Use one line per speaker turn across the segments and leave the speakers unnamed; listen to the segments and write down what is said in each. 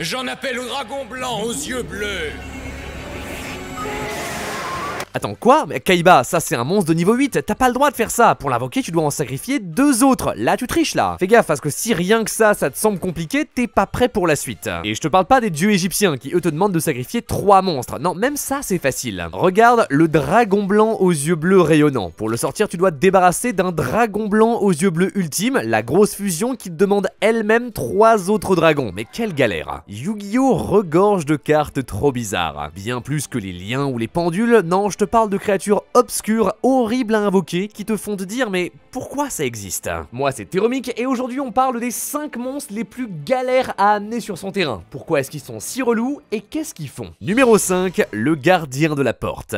J'en appelle au dragon blanc aux yeux bleus.
Attends, quoi? Mais Kaiba, ça c'est un monstre de niveau 8, t'as pas le droit de faire ça. Pour l'invoquer, tu dois en sacrifier 2 autres. Là, tu triches là. Fais gaffe, parce que si rien que ça te semble compliqué, t'es pas prêt pour la suite. Et je te parle pas des dieux égyptiens qui eux te demandent de sacrifier 3 monstres. Non, même ça c'est facile. Regarde le dragon blanc aux yeux bleus rayonnants. Pour le sortir, tu dois te débarrasser d'un dragon blanc aux yeux bleus ultime, la grosse fusion qui te demande elle-même 3 autres dragons. Mais quelle galère. Yu-Gi-Oh regorge de cartes trop bizarres. Bien plus que les liens ou les pendules, non, je te parle de créatures obscures, horribles à invoquer, qui te font te dire mais pourquoi ça existe? Moi c'est Théromique et aujourd'hui on parle des 5 monstres les plus galères à amener sur son terrain. Pourquoi est-ce qu'ils sont si relous et qu'est-ce qu'ils font? Numéro 5, le gardien de la porte.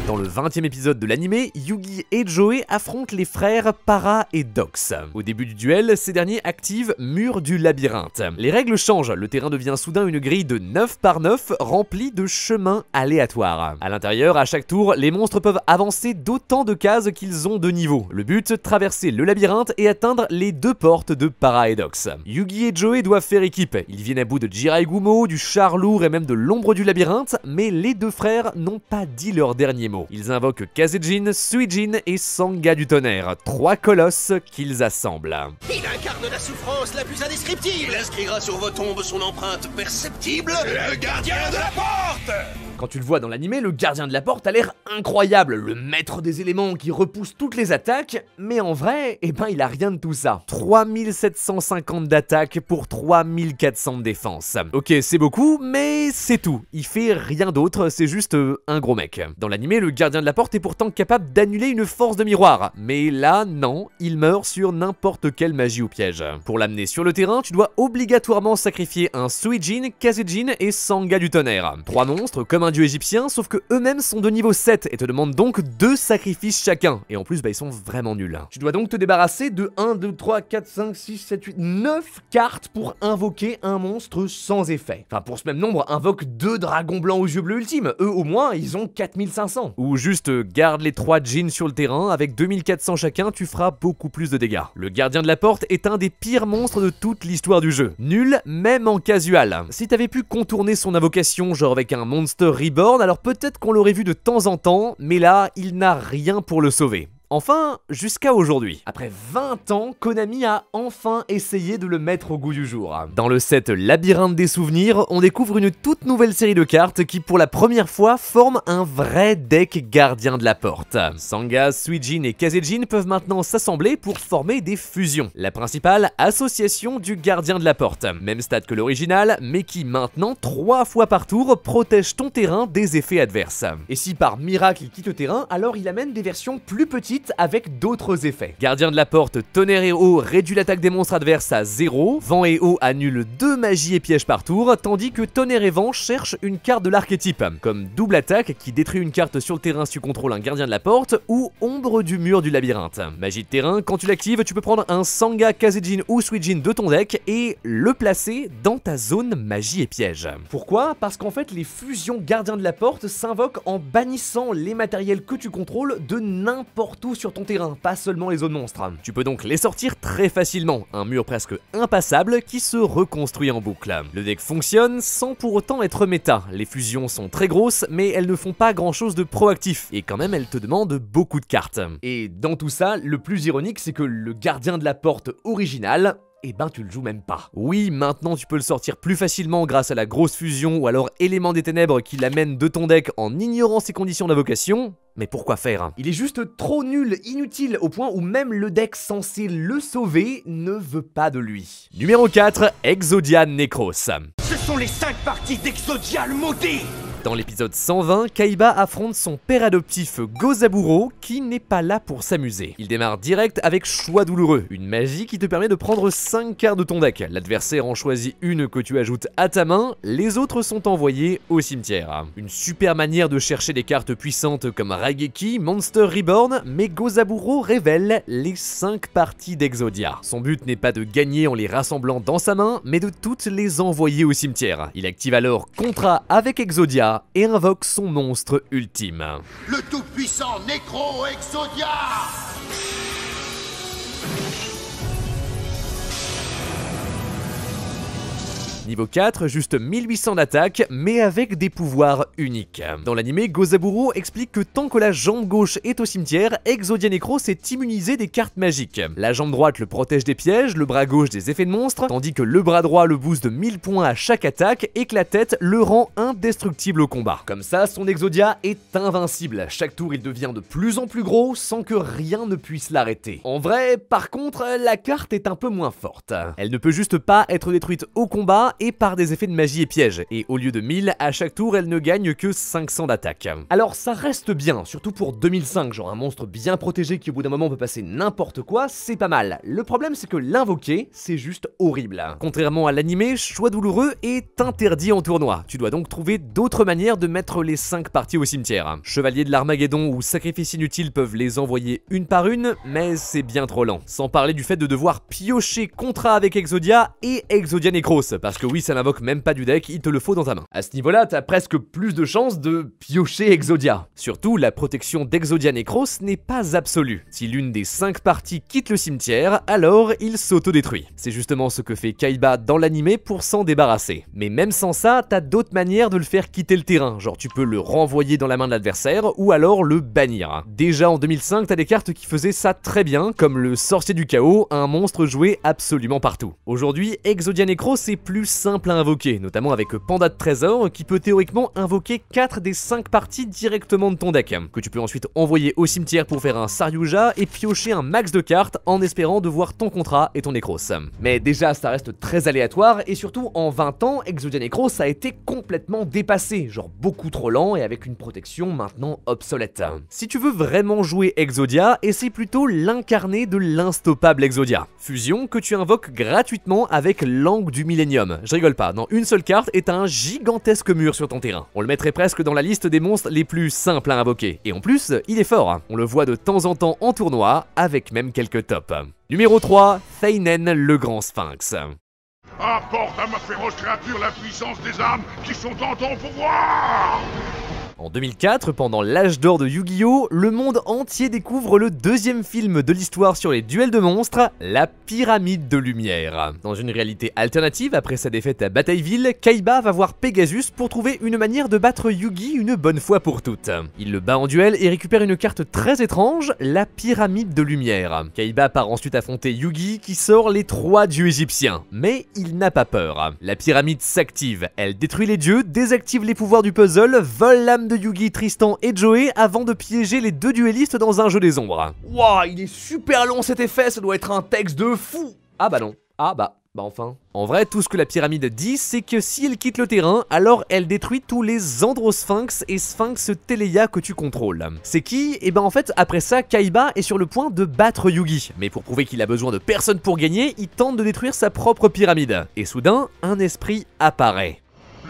Dans le 20e épisode de l'animé, Yugi et Joey affrontent les frères Para et Dox. Au début du duel, ces derniers activent Mur du Labyrinthe. Les règles changent, le terrain devient soudain une grille de 9 par 9 remplie de chemins aléatoires. À l'intérieur, à chaque tour, les monstres peuvent avancer d'autant de cases qu'ils ont de niveau. Le but, traverser le labyrinthe et atteindre les 2 portes de Para et Dox. Yugi et Joey doivent faire équipe. Ils viennent à bout de Jiraiya, du char lourd et même de l'ombre du labyrinthe, mais les 2 frères n'ont pas dit leur dernier mot. Ils invoquent Kazejin, Suijin et Sanga du tonnerre, 3 colosses qu'ils assemblent.
Il incarne la souffrance la plus indescriptible. Il inscrira sur vos tombes son empreinte perceptible. Le gardien de la porte.
Quand tu le vois dans l'animé, le gardien de la porte a l'air incroyable, le maître des éléments qui repousse toutes les attaques, mais en vrai, eh ben il a rien de tout ça. 3750 d'attaque pour 3400 de défense. Ok, c'est beaucoup, mais c'est tout. Il fait rien d'autre, c'est juste un gros mec. Dans l'animé, le gardien de la porte est pourtant capable d'annuler une force de miroir, mais là, non, il meurt sur n'importe quelle magie ou piège. Pour l'amener sur le terrain, tu dois obligatoirement sacrifier un Suijin, Kazejin et Sanga du tonnerre. 3 monstres comme un dieu égyptien, sauf que eux-mêmes sont de niveau 7 et te demandent donc 2 sacrifices chacun. Et en plus, ils sont vraiment nuls. Tu dois donc te débarrasser de 1, 2, 3, 4, 5, 6, 7, 8, 9 cartes pour invoquer un monstre sans effet. Enfin, pour ce même nombre, invoque 2 dragons blancs aux yeux bleus ultimes. Eux, au moins, ils ont 4500. Ou juste garde les 3 djinns sur le terrain, avec 2400 chacun, tu feras beaucoup plus de dégâts. Le gardien de la porte est un des pires monstres de toute l'histoire du jeu. Nul, même en casual. Si t'avais pu contourner son invocation, genre avec un Monster Reborn, alors peut-être qu'on l'aurait vu de temps en temps, mais là, il n'a rien pour le sauver. Enfin, jusqu'à aujourd'hui. Après 20 ans, Konami a enfin essayé de le mettre au goût du jour. Dans le set Labyrinthe des souvenirs, on découvre une toute nouvelle série de cartes qui pour la première fois forme un vrai deck gardien de la porte. Sanga, Suijin et Kazejin peuvent maintenant s'assembler pour former des fusions. La principale, association du gardien de la porte. Même stat que l'original, mais qui maintenant, 3 fois par tour, protège ton terrain des effets adverses. Et si par miracle il quitte le terrain, alors il amène des versions plus petites avec d'autres effets. Gardien de la porte, tonnerre et eau réduit l'attaque des monstres adverses à 0, vent et eau annule 2 magies et pièges par tour, tandis que tonnerre et vent cherchent une carte de l'archétype, comme double attaque qui détruit une carte sur le terrain si tu contrôles un gardien de la porte, ou ombre du mur du labyrinthe. Magie de terrain, quand tu l'actives, tu peux prendre un Sanga, Kazejin ou Suijin de ton deck et le placer dans ta zone magie et piège. Pourquoi? Parce qu'en fait les fusions gardiens de la porte s'invoquent en bannissant les matériels que tu contrôles de n'importe où sur ton terrain, pas seulement les zones monstres. Tu peux donc les sortir très facilement, un mur presque impassable qui se reconstruit en boucle. Le deck fonctionne sans pour autant être méta, les fusions sont très grosses mais elles ne font pas grand chose de proactif, et quand même elles te demandent beaucoup de cartes. Et dans tout ça, le plus ironique c'est que le gardien de la porte original, eh ben tu le joues même pas. Oui, maintenant tu peux le sortir plus facilement grâce à la grosse fusion ou alors élément des ténèbres qui l'amène de ton deck en ignorant ses conditions d'invocation. Mais pourquoi faire? Il est juste trop nul, inutile, au point où même le deck censé le sauver ne veut pas de lui. Numéro 4, Exodia Necros.
Ce sont les 5 parties d'Exodia le maudit.
Dans l'épisode 120, Kaiba affronte son père adoptif Gozaburo qui n'est pas là pour s'amuser. Il démarre direct avec Choix douloureux, une magie qui te permet de prendre 5 cartes de ton deck. L'adversaire en choisit une que tu ajoutes à ta main, les autres sont envoyés au cimetière. Une super manière de chercher des cartes puissantes comme Raigeki, Monster Reborn, mais Gozaburo révèle les 5 parties d'Exodia. Son but n'est pas de gagner en les rassemblant dans sa main, mais de toutes les envoyer au cimetière. Il active alors Contrat avec Exodia et invoque son monstre ultime.
Le tout-puissant Necro Exodia.
Niveau 4, juste 1800 d'attaque, mais avec des pouvoirs uniques. Dans l'anime, Gozaburo explique que tant que la jambe gauche est au cimetière, Exodia Necros est immunisé des cartes magiques. La jambe droite le protège des pièges, le bras gauche des effets de monstres, tandis que le bras droit le booste de 1000 points à chaque attaque et que la tête le rend indestructible au combat. Comme ça, son Exodia est invincible. Chaque tour, il devient de plus en plus gros sans que rien ne puisse l'arrêter. En vrai, par contre, la carte est un peu moins forte. Elle ne peut juste pas être détruite au combat et par des effets de magie et pièges. Et au lieu de 1000, à chaque tour, elle ne gagne que 500 d'attaque. Alors ça reste bien, surtout pour 2005, genre un monstre bien protégé qui au bout d'un moment peut passer n'importe quoi, c'est pas mal. Le problème c'est que l'invoquer, c'est juste horrible. Contrairement à l'anime, choix douloureux est interdit en tournoi. Tu dois donc trouver d'autres manières de mettre les 5 parties au cimetière. Chevalier de l'Armageddon ou Sacrifice Inutile peuvent les envoyer une par une, mais c'est bien trop lent. Sans parler du fait de devoir piocher contrat avec Exodia et Exodia Necros, parce que oui, ça n'invoque même pas du deck, il te le faut dans ta main. À ce niveau-là, t'as presque plus de chances de piocher Exodia. Surtout, la protection d'Exodia Necros n'est pas absolue. Si l'une des 5 parties quitte le cimetière, alors il s'autodétruit. C'est justement ce que fait Kaiba dans l'anime pour s'en débarrasser. Mais même sans ça, t'as d'autres manières de le faire quitter le terrain, genre tu peux le renvoyer dans la main de l'adversaire ou alors le bannir. Déjà en 2005, t'as des cartes qui faisaient ça très bien, comme le Sorcier du Chaos, un monstre joué absolument partout. Aujourd'hui, Exodia Necros est plus simple à invoquer, notamment avec Panda de Trésor, qui peut théoriquement invoquer 4 des 5 parties directement de ton deck, que tu peux ensuite envoyer au cimetière pour faire un Saryuja et piocher un max de cartes en espérant de voir ton contrat et ton Necros. Mais déjà, ça reste très aléatoire, et surtout en 20 ans, Exodia Necros a été complètement dépassé, genre beaucoup trop lent et avec une protection maintenant obsolète. Si tu veux vraiment jouer Exodia, essaie plutôt l'incarné de l'instoppable Exodia. Fusion que tu invoques gratuitement avec l'Angle du Millennium. Je rigole pas, dans une seule carte est un gigantesque mur sur ton terrain. On le mettrait presque dans la liste des monstres les plus simples à invoquer. Et en plus, il est fort. On le voit de temps en temps en tournoi, avec même quelques tops. Numéro 3, Feinen le Grand Sphinx.
Apporte à ma féroce créature la puissance des âmes qui sont en ton pouvoir!
En 2004, pendant l'âge d'or de Yu-Gi-Oh!, le monde entier découvre le deuxième film de l'histoire sur les duels de monstres, la Pyramide de Lumière. Dans une réalité alternative, après sa défaite à Batailleville, Kaiba va voir Pegasus pour trouver une manière de battre Yugi une bonne fois pour toutes. Il le bat en duel et récupère une carte très étrange, la Pyramide de Lumière. Kaiba part ensuite affronter Yugi qui sort les 3 dieux égyptiens. Mais il n'a pas peur. La pyramide s'active, elle détruit les dieux, désactive les pouvoirs du puzzle, vole l'âme de Yugi, Tristan et Joey avant de piéger les 2 duellistes dans un jeu des ombres.
Wouah, il est super long cet effet, ça doit être un texte de fou.
Ah bah non. Ah bah enfin. En vrai, tout ce que la pyramide dit, c'est que si elle quitte le terrain, alors elle détruit tous les Androsphinx et Sphinx Teleia que tu contrôles. C'est qui? Et ben en fait, après ça, Kaiba est sur le point de battre Yugi. Mais pour prouver qu'il a besoin de personne pour gagner, il tente de détruire sa propre pyramide. Et soudain, un esprit apparaît.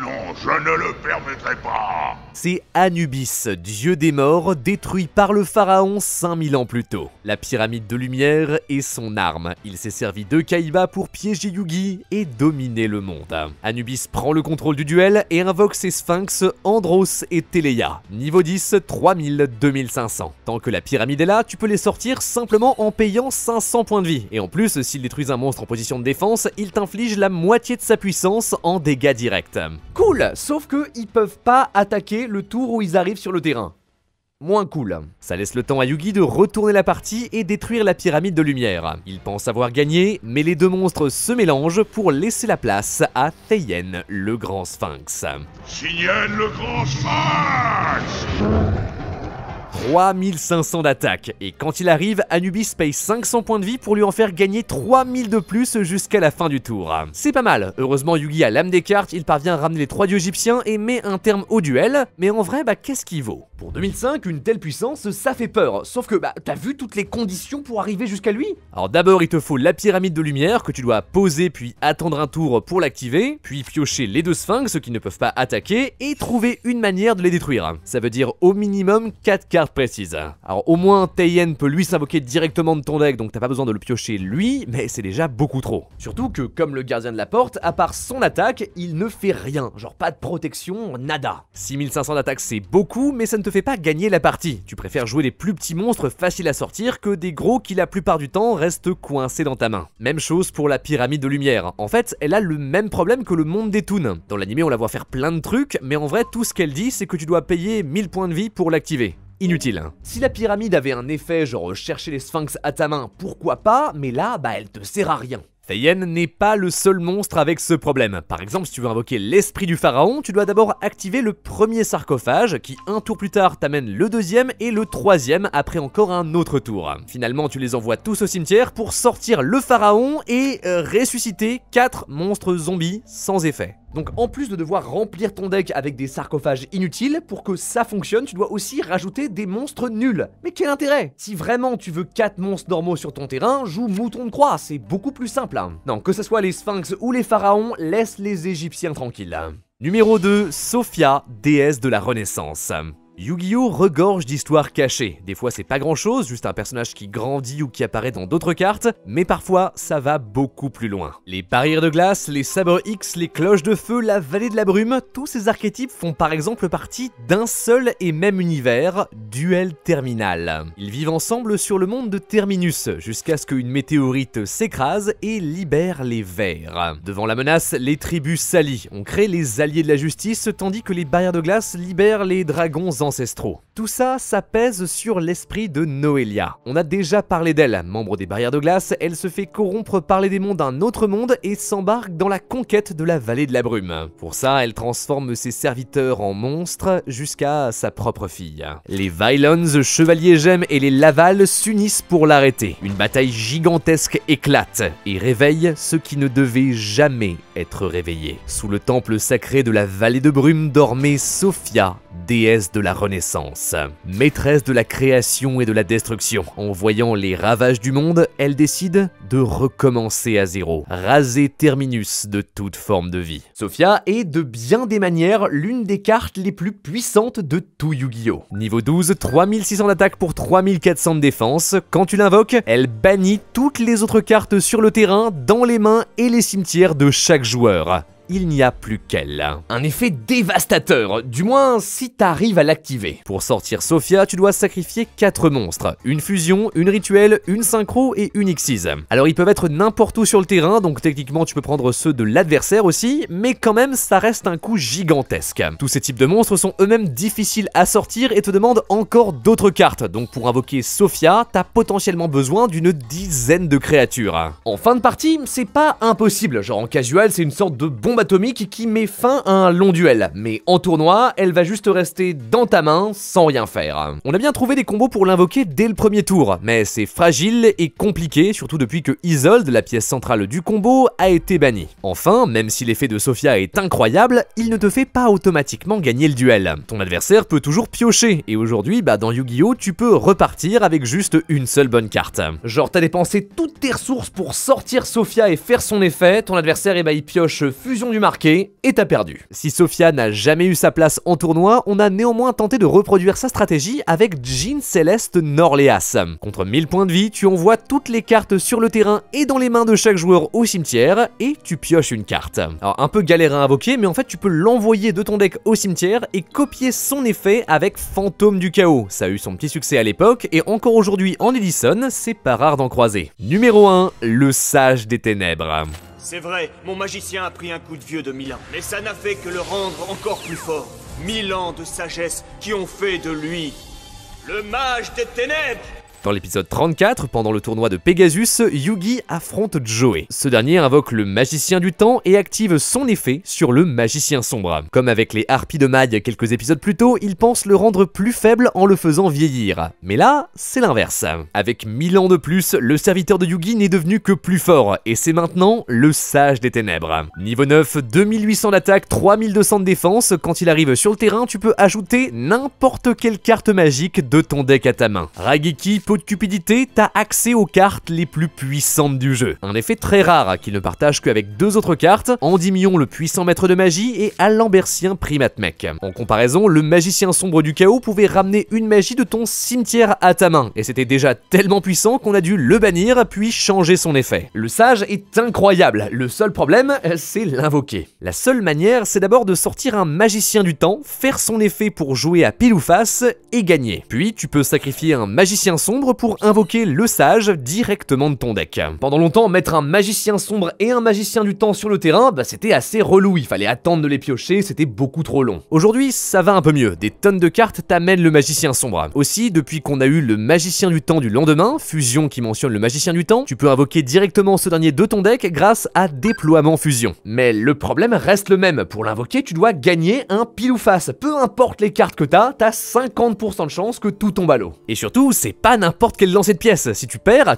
Non, je ne le permettrai pas.
C'est Anubis, dieu des morts, détruit par le pharaon 5000 ans plus tôt. La pyramide de lumière est son arme. Il s'est servi de Kaiba pour piéger Yugi et dominer le monde. Anubis prend le contrôle du duel et invoque ses sphinx Andros et Teleia. Niveau 10, 3000-2500. Tant que la pyramide est là, tu peux les sortir simplement en payant 500 points de vie. Et en plus, s'il détruit un monstre en position de défense, il t'inflige la moitié de sa puissance en dégâts directs.
Cool, sauf que ils peuvent pas attaquer le tour où ils arrivent sur le terrain. Moins cool.
Ça laisse le temps à Yugi de retourner la partie et détruire la pyramide de lumière. Il pense avoir gagné, mais les 2 monstres se mélangent pour laisser la place à Theien, le grand sphinx.
Signène le grand sphinx!
3500 d'attaque, et quand il arrive, Anubis paye 500 points de vie pour lui en faire gagner 3000 de plus jusqu'à la fin du tour. C'est pas mal, heureusement Yugi a l'âme des cartes, il parvient à ramener les 3 dieux égyptiens et met un terme au duel, mais en vrai, qu'est-ce qu'il vaut?
Pour 2005, une telle puissance, ça fait peur, sauf que t'as vu toutes les conditions pour arriver jusqu'à lui?
Alors d'abord, il te faut la pyramide de lumière que tu dois poser puis attendre un tour pour l'activer, puis piocher les 2 sphinx qui ne peuvent pas attaquer et trouver une manière de les détruire. Ça veut dire au minimum 4 cartes cartes précises. Alors au moins Taeyen peut lui s'invoquer directement de ton deck, donc t'as pas besoin de le piocher lui, mais c'est déjà beaucoup trop. Surtout que comme le gardien de la porte, à part son attaque, il ne fait rien, genre pas de protection, nada. 6500 d'attaque c'est beaucoup, mais ça ne te fait pas gagner la partie. Tu préfères jouer des plus petits monstres faciles à sortir que des gros qui la plupart du temps restent coincés dans ta main. Même chose pour la pyramide de lumière. En fait, elle a le même problème que le monde des toons. Dans l'animé on la voit faire plein de trucs, mais en vrai tout ce qu'elle dit c'est que tu dois payer 1000 points de vie pour l'activer. Inutile. Si la pyramide avait un effet genre chercher les sphinx à ta main, pourquoi pas, mais là, elle te sert à rien. Taeyen n'est pas le seul monstre avec ce problème. Par exemple, si tu veux invoquer l'esprit du pharaon, tu dois d'abord activer le premier sarcophage, qui un tour plus tard t'amène le deuxième et le troisième après encore un autre tour. Finalement, tu les envoies tous au cimetière pour sortir le pharaon et ressusciter 4 monstres zombies sans effet. Donc en plus de devoir remplir ton deck avec des sarcophages inutiles, pour que ça fonctionne, tu dois aussi rajouter des monstres nuls. Mais quel intérêt? Si vraiment tu veux 4 monstres normaux sur ton terrain, joue mouton de croix, c'est beaucoup plus simple. Non, que ce soit les sphinx ou les pharaons, laisse les égyptiens tranquilles. Numéro 2, Sophia, déesse de la Renaissance. Yu-Gi-Oh regorge d'histoires cachées. Des fois c'est pas grand chose, juste un personnage qui grandit ou qui apparaît dans d'autres cartes, mais parfois ça va beaucoup plus loin. Les barrières de glace, les sabres X, les cloches de feu, la vallée de la brume, tous ces archétypes font par exemple partie d'un seul et même univers, Duel Terminal. Ils vivent ensemble sur le monde de Terminus, jusqu'à ce qu'une météorite s'écrase et libère les vers. Devant la menace, les tribus s'allient. On crée les alliés de la justice, tandis que les barrières de glace libèrent les dragons ancestraux. Tout ça, ça pèse sur l'esprit de Noelia. On a déjà parlé d'elle, membre des barrières de glace, elle se fait corrompre par les démons d'un autre monde et s'embarque dans la conquête de la vallée de la brume. Pour ça, elle transforme ses serviteurs en monstres jusqu'à sa propre fille. Les Vylons, chevaliers gemmes et les Laval s'unissent pour l'arrêter. Une bataille gigantesque éclate et réveille ceux qui ne devaient jamais être réveillés. Sous le temple sacré de la vallée de brume dormait Sophia, déesse de la Renaissance. Maîtresse de la création et de la destruction. En voyant les ravages du monde, elle décide de recommencer à zéro, raser Terminus de toute forme de vie. Sophia est de bien des manières l'une des cartes les plus puissantes de tout Yu-Gi-Oh! Niveau 12, 3600 d'attaque pour 3400 de défense. Quand tu l'invoques, elle bannit toutes les autres cartes sur le terrain, dans les mains et les cimetières de chaque joueur. Il n'y a plus qu'elle. Un effet dévastateur, du moins si t'arrives à l'activer. Pour sortir Sophia, tu dois sacrifier 4 monstres. Une fusion, une rituelle, une synchro et une Xyz. Alors ils peuvent être n'importe où sur le terrain, donc techniquement tu peux prendre ceux de l'adversaire aussi, mais quand même ça reste un coup gigantesque. Tous ces types de monstres sont eux-mêmes difficiles à sortir et te demandent encore d'autres cartes, donc pour invoquer Sophia, t'as potentiellement besoin d'une dizaine de créatures. En fin de partie, c'est pas impossible, genre en casual c'est une sorte de bombe atomique qui met fin à un long duel, mais en tournoi, elle va juste rester dans ta main sans rien faire. On a bien trouvé des combos pour l'invoquer dès le premier tour, mais c'est fragile et compliqué, surtout depuis que Isolde, la pièce centrale du combo, a été bannie. Enfin, même si l'effet de Sophia est incroyable, il ne te fait pas automatiquement gagner le duel. Ton adversaire peut toujours piocher, et aujourd'hui, dans Yu-Gi-Oh, tu peux repartir avec juste une seule bonne carte. Genre, t'as dépensé toutes tes ressources pour sortir Sophia et faire son effet, ton adversaire, il pioche fusion du marqué, et t'as perdu. Si Sophia n'a jamais eu sa place en tournoi, on a néanmoins tenté de reproduire sa stratégie avec Jean Céleste Norleas. Contre 1000 points de vie, tu envoies toutes les cartes sur le terrain et dans les mains de chaque joueur au cimetière, et tu pioches une carte. Alors un peu galère à invoquer, mais en fait tu peux l'envoyer de ton deck au cimetière et copier son effet avec Fantôme du Chaos. Ça a eu son petit succès à l'époque, et encore aujourd'hui en Edison, c'est pas rare d'en croiser. Numéro 1, le Sage des Ténèbres.
C'est vrai, mon magicien a pris un coup de vieux de 1000 ans. Mais ça n'a fait que le rendre encore plus fort. 1000 ans de sagesse qui ont fait de lui le mage des ténèbres.
Dans l'épisode 34, pendant le tournoi de Pegasus, Yugi affronte Joey. Ce dernier invoque le magicien du temps et active son effet sur le magicien sombre. Comme avec les harpies de maille quelques épisodes plus tôt, il pense le rendre plus faible en le faisant vieillir. Mais là, c'est l'inverse. Avec 1000 ans de plus, le serviteur de Yugi n'est devenu que plus fort, et c'est maintenant le Sage des Ténèbres. Niveau 9, 2800 d'attaque, 3200 de défense. Quand il arrive sur le terrain, tu peux ajouter n'importe quelle carte magique de ton deck à ta main. Raigeki peu de cupidité, t'as accès aux cartes les plus puissantes du jeu. Un effet très rare qu'il ne partage qu'avec deux autres cartes, Endymion le puissant maître de magie et Alambertien Primate Mech. En comparaison, le magicien sombre du chaos pouvait ramener une magie de ton cimetière à ta main, et c'était déjà tellement puissant qu'on a dû le bannir puis changer son effet.
Le sage est incroyable, le seul problème, c'est l'invoquer.
La seule manière, c'est d'abord de sortir un magicien du temps, faire son effet pour jouer à pile ou face et gagner. Puis tu peux sacrifier un magicien sombre pour invoquer le sage directement de ton deck.
Pendant longtemps, mettre un magicien sombre et un magicien du temps sur le terrain, c'était assez relou, il fallait attendre de les piocher, c'était beaucoup trop long.
Aujourd'hui, ça va un peu mieux, des tonnes de cartes t'amènent le magicien sombre. Aussi, depuis qu'on a eu le magicien du temps du lendemain, fusion qui mentionne le magicien du temps, tu peux invoquer directement ce dernier de ton deck grâce à déploiement fusion.
Mais le problème reste le même, pour l'invoquer, tu dois gagner un pile ou face. Peu importe les cartes que t'as 50% de chance que tout tombe à l'eau.
Et surtout, c'est pas n'importe quel lancer de pièces. Si tu perds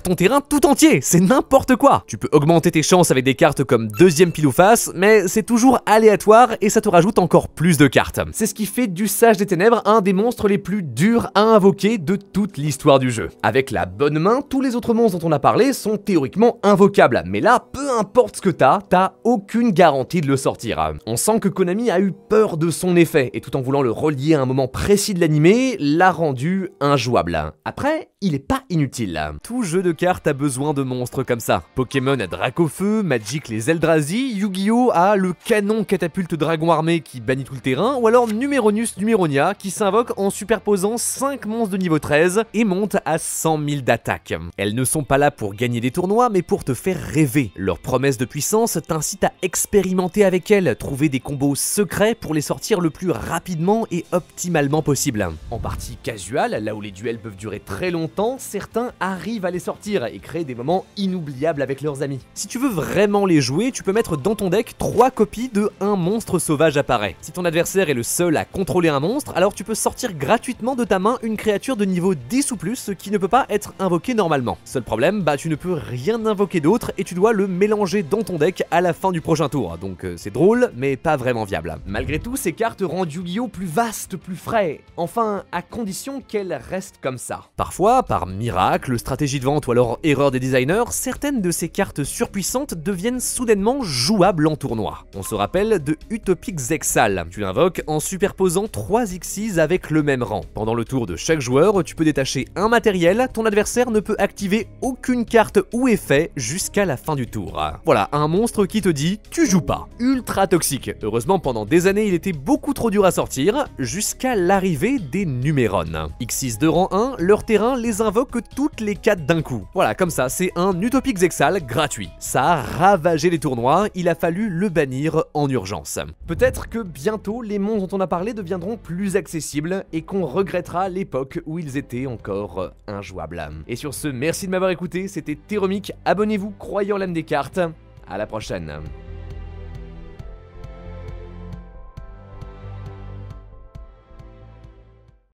ton terrain tout entier. C'est n'importe quoi. Tu peux augmenter tes chances avec des cartes comme deuxième pile ou face, mais c'est toujours aléatoire et ça te rajoute encore plus de cartes.
C'est ce qui fait du Sage des Ténèbres un des monstres les plus durs à invoquer de toute l'histoire du jeu. Avec la bonne main, tous les autres monstres dont on a parlé sont théoriquement invocables, mais là, peu importe ce que t'as aucune garantie de le sortir. On sent que Konami a eu peur de son effet, et tout en voulant le relier à un moment précis de l'animé, l'a rendu injouable. Après, il est pas inutile.
Tout jeu de cartes a besoin de monstres comme ça. Pokémon a Dracofeu, Magic les Eldrazi, Yu-Gi-Oh a le canon catapulte dragon armé qui bannit tout le terrain, ou alors Numeronius Numeronia qui s'invoque en superposant 5 monstres de niveau 13 et monte à 100 000 d'attaque. Elles ne sont pas là pour gagner des tournois, mais pour te faire rêver. Leur promesse de puissance t'incite à expérimenter avec elles, trouver des combos secrets pour les sortir le plus rapidement et optimalement possible.
En partie casual, là où les duels peuvent durer très longtemps, certains arrivent à les sortir et créer des moments inoubliables avec leurs amis.
Si tu veux vraiment les jouer, tu peux mettre dans ton deck 3 copies de un monstre sauvage apparaît. Si ton adversaire est le seul à contrôler un monstre, alors tu peux sortir gratuitement de ta main une créature de niveau 10 ou plus qui ne peut pas être invoquée normalement. Seul problème, tu ne peux rien invoquer d'autre et tu dois le mélanger dans ton deck à la fin du prochain tour. Donc c'est drôle, mais pas vraiment viable.
Malgré tout, ces cartes rendent Yu-Gi-Oh plus vaste, plus frais. Enfin, à condition qu'elles restent comme ça.
Parfois, par miracle, stratégie de vente ou alors erreur des designers, certaines de ces cartes surpuissantes deviennent soudainement jouables en tournoi. On se rappelle de Utopic Zexal. Tu l'invoques en superposant 3 Xyz avec le même rang. Pendant le tour de chaque joueur, tu peux détacher un matériel, ton adversaire ne peut activer aucune carte ou effet jusqu'à la fin du tour. Voilà, un monstre qui te dit « tu joues pas ». Ultra toxique. Heureusement, pendant des années, il était beaucoup trop dur à sortir, jusqu'à l'arrivée des Numérones. Xyz de rang 1, leur terrain les invoque toutes les 4 d'un coup. Voilà, comme ça, c'est un Utopic Zexal gratuit. Ça a ravagé les tournois, il a fallu le bannir en urgence.
Peut-être que bientôt, les monstres dont on a parlé deviendront plus accessibles et qu'on regrettera l'époque où ils étaient encore injouables. Et sur ce, merci de m'avoir écouté, c'était Théromique, abonnez-vous, croyez en l'âme des cartes, à la prochaine.